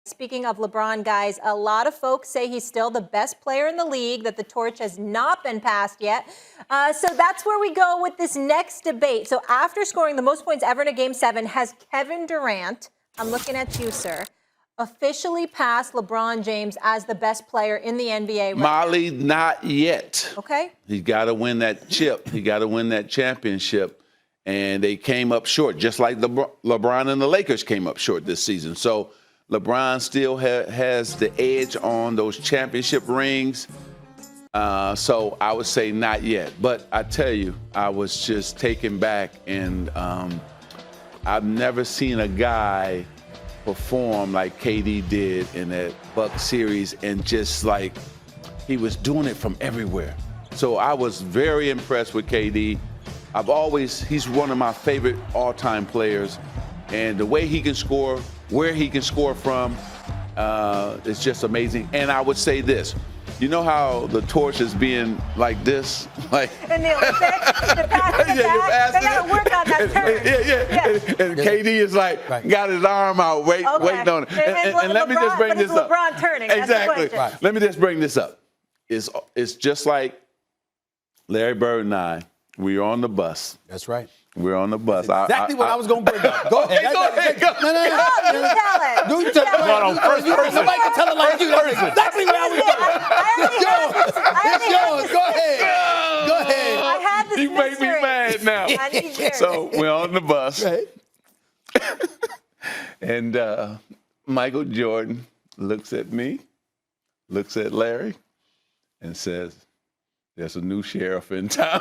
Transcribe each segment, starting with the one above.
Speaking of LeBron, guys, a lot of folks say he's still the best player in the league, that the torch has not been passed yet. So that's where we go with this next debate. So after scoring the most points ever in a Game 7, has Kevin Durant, I'm looking at you, sir, officially passed LeBron James as the best player in the NBA right Molly, now? not yet. Okay. He got to win that chip. He got to win that championship. And they came up short, just like LeBron and the Lakers came up short this season. So LeBron still has the edge on those championship rings. So I would say not yet. But I tell you, I was just taken back. And I've never seen a guy perform like KD did in that Bucks series, and just like he was doing it from everywhere. So I was very impressed with KD. He's one of my favorite all-time players, and the way he can score, where he can score from, is just amazing. And I would say this, you know how the torch is being like this? Like in the Olympics, the pass in the back, they got to work on that turn. Yeah. And KD is like, got his arm out, waiting on it. And let me just bring this up. LeBron turning. Exactly. That's the Let me just bring this up. It's just like Larry Bird and I. We were on the bus. That's right. We're on the bus. Exactly what I was going to bring up. Go ahead. Go ahead. No. You tell it. Nobody can tell it like you. That's exactly what I was doing. It's yours. Go ahead. I had this You make me mad now. So we're on the bus. Right. And Michael Jordan looks at me, looks at Larry, and says, "There's a new sheriff in town."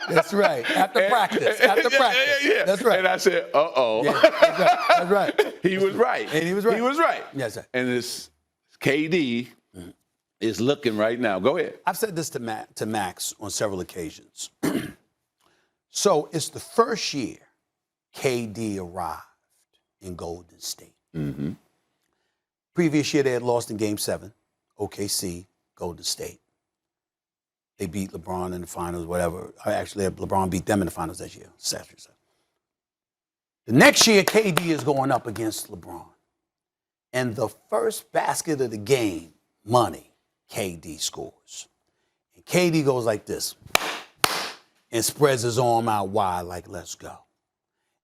That's right. After practice. Yeah. That's right. And I said, uh-oh. Yeah, that's right. He was right. And he was right. He was right. Yes, sir. And it's KD is looking right now. Go ahead. I've said this to Max on several occasions. So it's the first year KD arrived in Golden State. Mm-hmm. Previous year they had lost in Game 7, OKC, Golden State. They beat LeBron in the finals, whatever. Actually, LeBron beat them in the finals that year. The next year, KD is going up against LeBron. And the first basket of the game, money, KD scores. And KD goes like this and spreads his arm out wide like, let's go.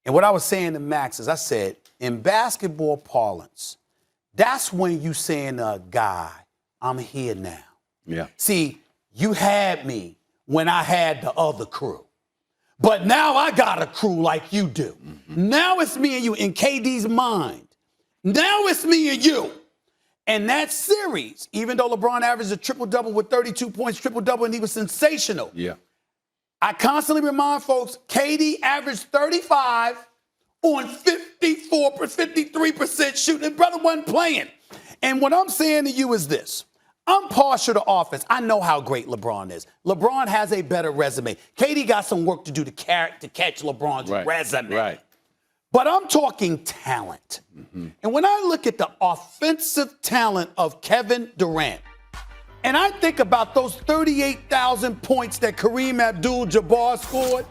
And what I was saying to Max is I said, in basketball parlance, that's when you saying to a guy, I'm here now. Yeah. See, you had me when I had the other crew. But now I got a crew like you do. Mm-hmm. Now it's me and you in KD's mind. Now it's me and you. And that series, even though LeBron averaged a triple-double with 32 points, triple-double, and he was sensational. Yeah. I constantly remind folks, KD averaged 35 on 53% shooting. His brother wasn't playing. And what I'm saying to you is this. I'm partial to offense. I know how great LeBron is. LeBron has a better resume. KD got some work to do to catch LeBron's resume. Right. But I'm talking talent. Mm-hmm. And when I look at the offensive talent of Kevin Durant, and I think about those 38,000 points that Kareem Abdul-Jabbar scored,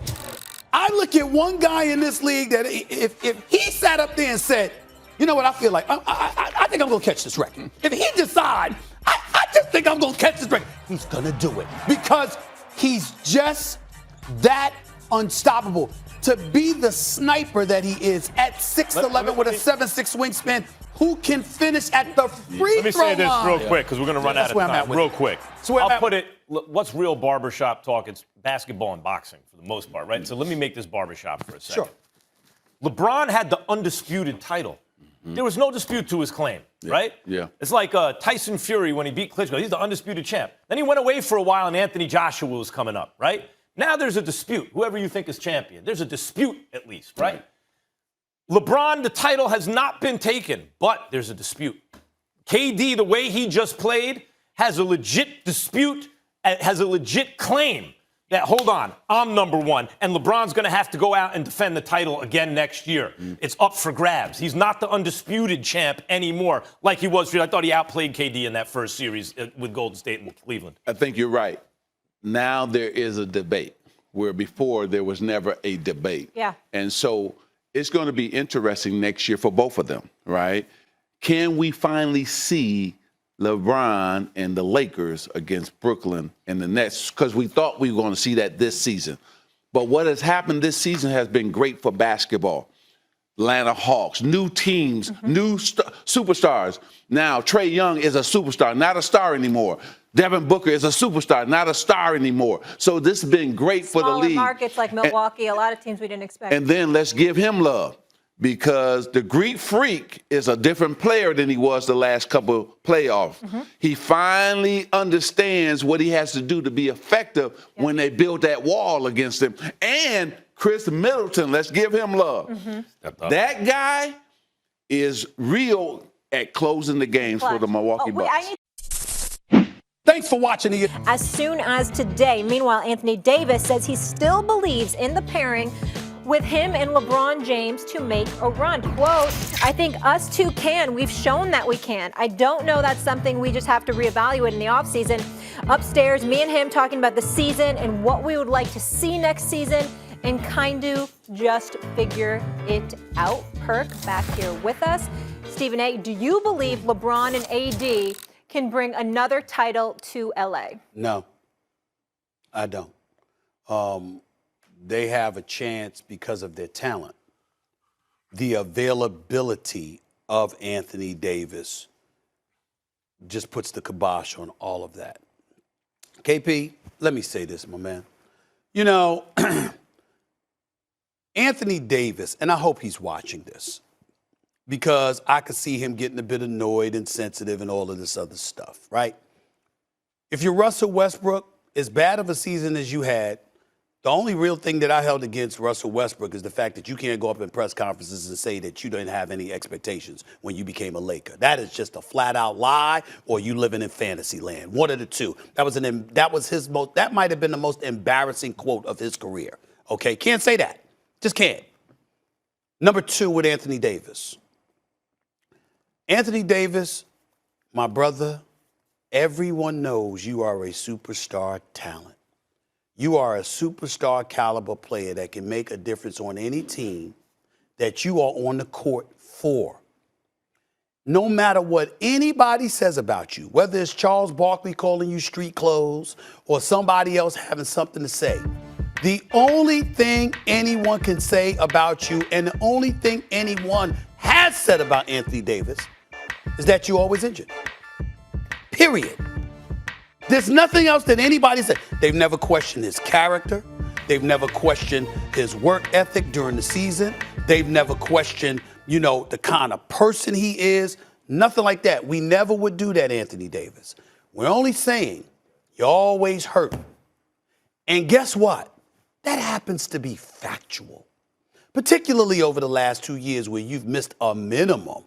I look at one guy in this league that if he sat up there and said, you know what, I feel like, I think I'm going to catch this record. If he decides, I just think I'm going to catch this record, he's going to do it because he's just that unstoppable. To be the sniper that he is at 6'11" with a 7'6" wingspan, who can finish at the free throw line. Let me say this real quick because we're going to run out of time real quick. I'll put it, what's real barbershop talk? It's basketball and boxing for the most part, right? Mm-hmm. So let me make this barbershop for a second. Sure. LeBron had the undisputed title. Mm-hmm. There was no dispute to his claim, right? Yeah. It's like Tyson Fury when he beat Klitschko. He's the undisputed champ. Then he went away for a while and Anthony Joshua was coming up, right? Now there's a dispute. Whoever you think is champion, there's a dispute at least, right? LeBron, the title has not been taken, but there's a dispute. KD, the way he just played, has a legit dispute, has a legit claim that, hold on, I'm number one, and LeBron's going to have to go out and defend the title again next year. It's up for grabs. He's not the undisputed champ anymore like he was. I thought he outplayed KD in that first series with Golden State and Cleveland. I think you're right. Now there is a debate where before there was never a debate. Yeah. And so it's going to be interesting next year for both of them, right? Can we finally see LeBron and the Lakers against Brooklyn and the Nets? Because we thought we were going to see that this season. But what has happened this season has been great for basketball. Atlanta Hawks, new teams, new superstars. Now, Trae Young is a superstar, not a star anymore. Devin Booker is a superstar, not a star anymore. So this has been great for the Smaller league. markets like Milwaukee, a lot of teams we didn't expect. And then let's give him love, because the Greek Freak is a different player than he was the last couple playoffs. He finally understands what he has to do to be effective when they build that wall against him. And Chris Middleton, let's give him love. That guy is real at closing the games for the Milwaukee Bucks. Thanks for watching the. As soon as today. Meanwhile, Anthony Davis says he still believes in the pairing with him and LeBron James to make a run. Quote, I think us two can. We've shown that we can. I don't know that's something we just have to reevaluate in the offseason. Upstairs, me and him talking about the season and what we would like to see next season and kind of just figure it out. Perk back here with us. Stephen A., do you believe LeBron and AD can bring another title to LA? No, I don't. They have a chance because of their talent. The availability of Anthony Davis just puts the kibosh on all of that. KP, let me say this, my man. You know, Anthony Davis, and I hope he's watching this, because I could see him getting a bit annoyed and sensitive and all of this other stuff, right? If you're Russell Westbrook, as bad of a season as you had, the only real thing that I held against Russell Westbrook is the fact that you can't go up in press conferences and say that you didn't have any expectations when you became a Laker. That is just a flat-out lie, or you living in fantasy land. One of the two. That might have been the most embarrassing quote of his career. Okay, can't say that. Just can't. Number two with Anthony Davis. Anthony Davis, my brother, everyone knows you are a superstar talent. You are a superstar caliber player that can make a difference on any team that you are on the court for. No matter what anybody says about you, whether it's Charles Barkley calling you street clothes or somebody else having something to say, the only thing anyone can say about you, and the only thing anyone has said about Anthony Davis, is that you're always injured. Period. There's nothing else that anybody said. They've never questioned his character. They've never questioned his work ethic during the season. They've never questioned, the kind of person he is. Nothing like that. We never would do that, Anthony Davis. We're only saying you're always hurt. And guess what? That happens to be factual, particularly over the last 2 years where you've missed a minimum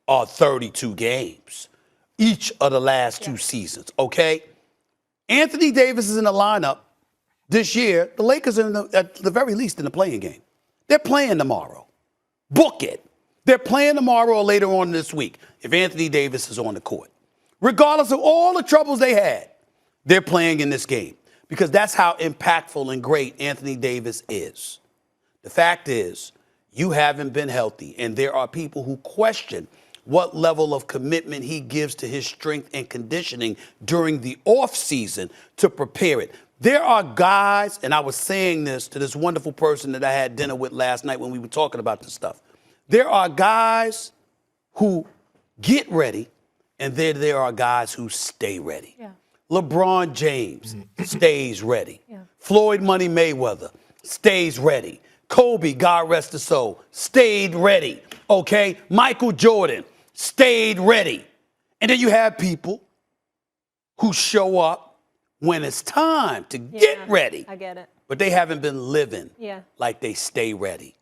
of 32 games each of the last two seasons, okay? Anthony Davis is in the lineup this year. The Lakers are, at the very least, in the playing game. They're playing tomorrow. Book it. They're playing tomorrow or later on this week if Anthony Davis is on the court. Regardless of all the troubles they had, they're playing in this game because that's how impactful and great Anthony Davis is. The fact is, you haven't been healthy, and there are people who question what level of commitment he gives to his strength and conditioning during the offseason to prepare it. There are guys, and I was saying this to this wonderful person that I had dinner with last night when we were talking about this stuff. There are guys who get ready, and there are guys who stay ready. Yeah. LeBron James stays ready. Yeah. Floyd Money Mayweather stays ready. Kobe, God rest his soul, stayed ready. Okay? Michael Jordan stayed ready. And then you have people who show up when it's time to get ready. I get it. But they haven't been living like they stay ready.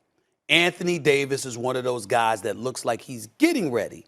Anthony Davis is one of those guys that looks like he's getting ready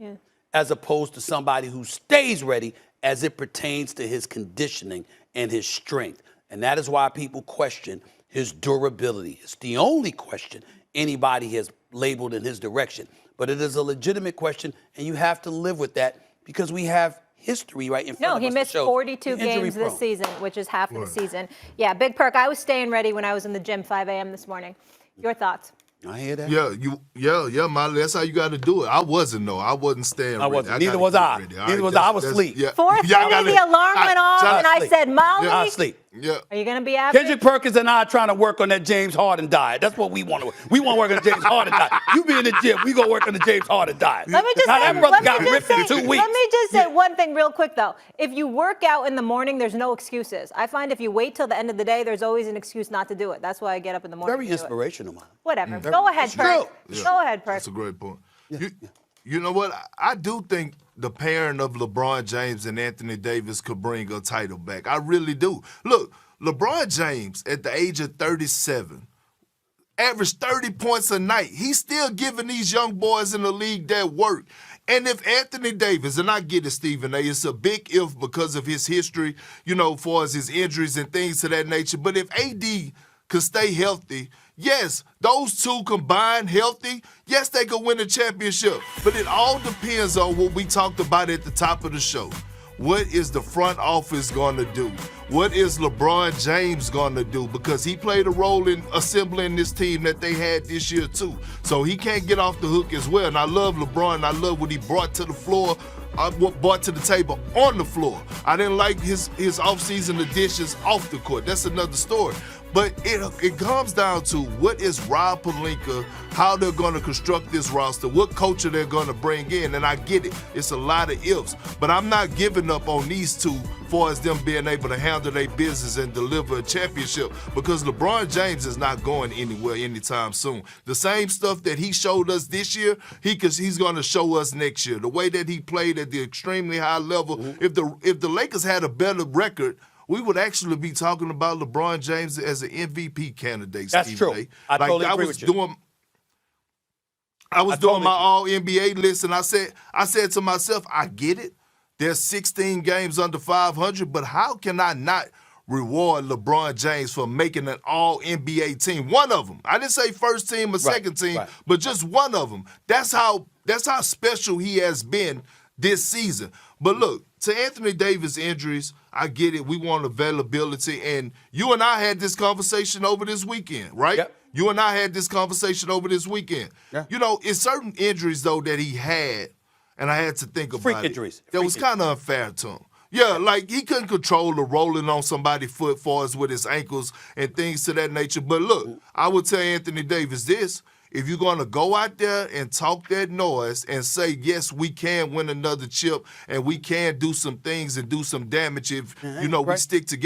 as opposed to somebody who stays ready as it pertains to his conditioning and his strength. And that is why people question his durability. It's the only question anybody has labeled in his direction. But it is a legitimate question, and you have to live with that because we have history right in front of us. No, he missed 42 games this season, which is half of the season. Yeah, Big Perk, I was staying ready when I was in the gym 5 a.m. this morning. Your thoughts? I hear that. Yeah, Molly. That's how you got to do it. I wasn't though. I wasn't staying. I ready. wasn't. Neither was I. Neither was I. I was asleep. 4:30, the alarm went off, and I said, Molly, I was asleep. Yeah. are you going to be average? Kendrick Perkins and I are trying to work on that James Harden diet. That's what we want to work. We want to work on the James Harden diet. You be in the gym, we go work on the James Harden diet. Let me just now say, that brother got ripped in 2 weeks. Let me just say one thing real quick, though. If you work out in the morning, there's no excuses. I find if you wait till the end of the day, there's always an excuse not to do it. That's why I get up in the morning. Very inspirational, man. Whatever. Go ahead, Perk. Go ahead, Perk. That's a great point. You know what? I do think the pairing of LeBron James and Anthony Davis could bring a title back. I really do. Look, LeBron James, at the age of 37, averaged 30 points a night. He's still giving these young boys in the league that work. And if Anthony Davis, and I get it, Stephen A., it's a big if because of his history, as far as his injuries and things of that nature. But if AD could stay healthy, yes, those two combined healthy, yes, they could win a championship. But it all depends on what we talked about at the top of the show. What is the front office going to do? What is LeBron James going to do? Because he played a role in assembling this team that they had this year too. So he can't get off the hook as well. And I love LeBron. I love what he brought to the floor, brought to the table on the floor. I didn't like his offseason additions off the court. That's another story. But it comes down to what is Rob Pelinka, how they're going to construct this roster, what culture they're going to bring in. And I get it. It's a lot of ifs. But I'm not giving up on these two as far as them being able to handle their business and deliver a championship because LeBron James is not going anywhere anytime soon. The same stuff that he showed us this year, he's going to show us next year. The way that he played at the extremely high level, if the Lakers had a better record, we would actually be talking about LeBron James as an MVP candidate. That's Steve true. A. I totally agree with you. I was doing my All-NBA list, and I said to myself, I get it. There's 16 games under 500, but how can I not reward LeBron James for making an All-NBA team? One of them. I didn't say first team or second team, but just one of them. That's how special he has been this season. But look, to Anthony Davis' injuries, I get it. We want availability. And you and I had this conversation over this weekend, right? Yep. You and I had this conversation over this weekend. Yeah. It's certain injuries, though, that he had, and I had to think about Freak it. injuries. That was kind of unfair to him. Yeah, like he couldn't control the rolling on somebody's foot far as with his ankles and things to that nature. But look, I would tell Anthony Davis this. If you're going to go out there and talk that noise and say, yes, we can win another chip and we can do some things and do some damage if, we stick together.